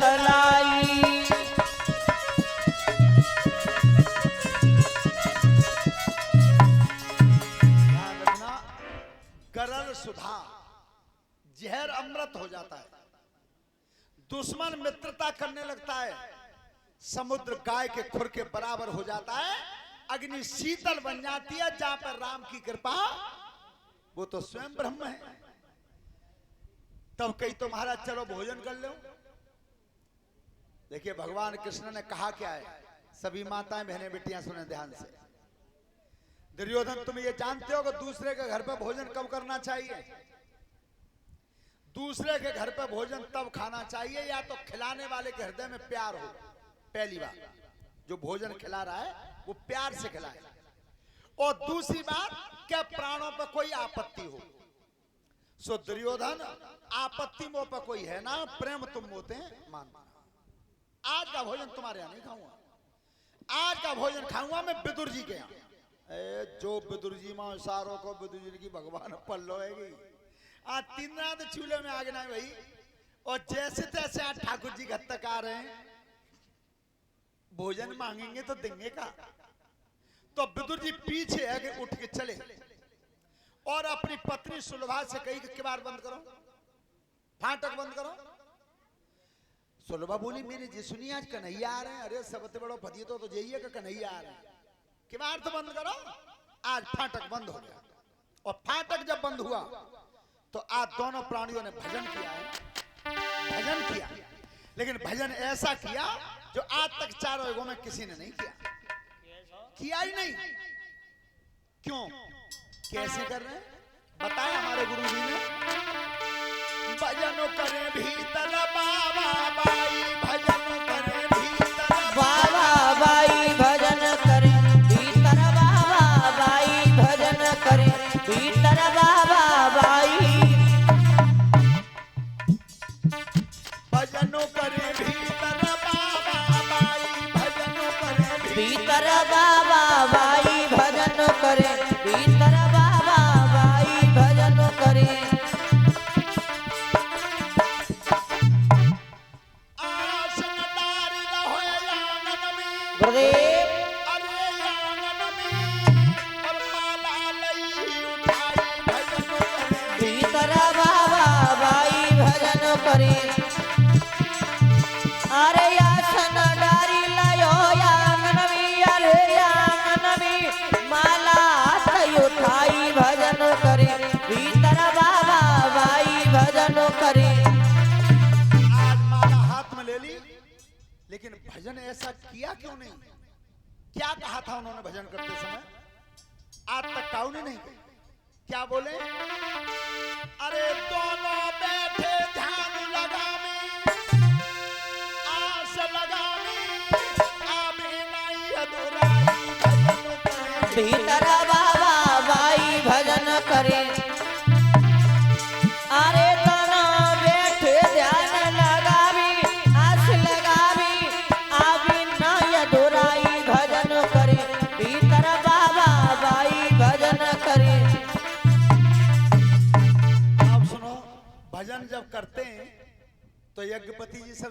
थलाई। ध्यान रखना, गरल सुधा जहर अमृत हो जाता है। दुश्मन मित्रता करने लगता है, समुद्र गाय के खुर के बराबर हो जाता है। अग्नि शीतल बन जाती है, जहां पर राम की कृपा, वो तो स्वयं ब्रह्म है। तब कहीं तो महाराज चलो भोजन कर लो। देखिए भगवान कृष्ण ने कहा क्या है, सभी माताएं बहनें बेटियां सुने ध्यान से। दुर्योधन तुम ये जानते हो कि दूसरे के घर पर भोजन कब करना चाहिए? दूसरे के घर पर भोजन तब खाना चाहिए या तो खिलाने वाले के हृदय में प्यार हो। पहली बात, जो भोजन खिला रहा है वो प्यार से खिलाए। और दूसरी बात, क्या प्राणों पर कोई आपत्ति हो। सो दुर्योधन, आपत्ति मोह पर कोई है ना, प्रेम तुम होते हैं मान। आज का भोजन तुम्हारे यहाँ नहीं खाऊंगा, आज का भोजन खाऊंगा मैं विदुर जी के यहाँ। जो विदुर जी मां सारों को विदुर जी की भगवान पल्लो है। आज 3 रात चूल्हे में आग ना भाई। और जैसे तैसे आज ठाकुर जी घर तक आ रहे हैं, भोजन मांगेंगे तो देंगे का। तो विदुर जी पीछे आगे उठ के चले और अपनी पत्नी सुलभा से कही कि किवाड़ बंद करो, फाटक बंद करो। सुलभा बोली मेरे जी सुनिए आज कन्हैया आ रहे हैं। अरे सबसे बड़ो भजिए तो जाइए कि कन्हैया आ रहे हैं, किवाड़ तो बंद करो। आज फाटक बंद हो गया। और फाटक जब बंद हुआ तो आज दोनों प्राणियों ने भजन किया है, भजन किया। लेकिन भजन ऐसा किया जो आज तक 4 युगों में किसी ने नहीं किया ही नहीं। क्यों, कैसे कर रहे हैं बताया हमारे गुरु जी ने। भजन करें भीतर बाबा बाई, भजन करें भीतर बाबा बाई भजन करे भीतर, बाबा बाई भजन करे भीतर, बाबा बाई भजन करें भीतर बाबा बाई, भजन करें भीतर, बाबा बाई भजन करे भीतर, बाबा बाई भजन करे। आसन डारी रहोए आंगन में, गुरुदेव अरे आंगन में और माला लई उठाई, भजन करें भीतर, बाबा बाई भजन करे। अरे आसन डारी लयो आंगन में, अरे आंगन में माला तय उठाई, भजन करे भीतर, बाबा बाई भजन करे। आज माला हाथ में ले ली, लेकिन भजन ऐसा किया क्यों नहीं? क्या कहा था उन्होंने भजन करते समय? आज तक काऊ ने नहीं कही। क्या बोले? अरे दोनों बैठे ध्यान लगावे, आस लगावे, आवे नहीं अधूराई, भजन करें भीतर, बाबा बाई भजन करे। अरे दोनों बैठे ध्यान लगावी, आस लगावी, आवी न अधूराई, भजन करे भीतर, बाबा बाई भजन करे। आप सुनो, भजन जब करते हैं तो यज्ञपति जी सब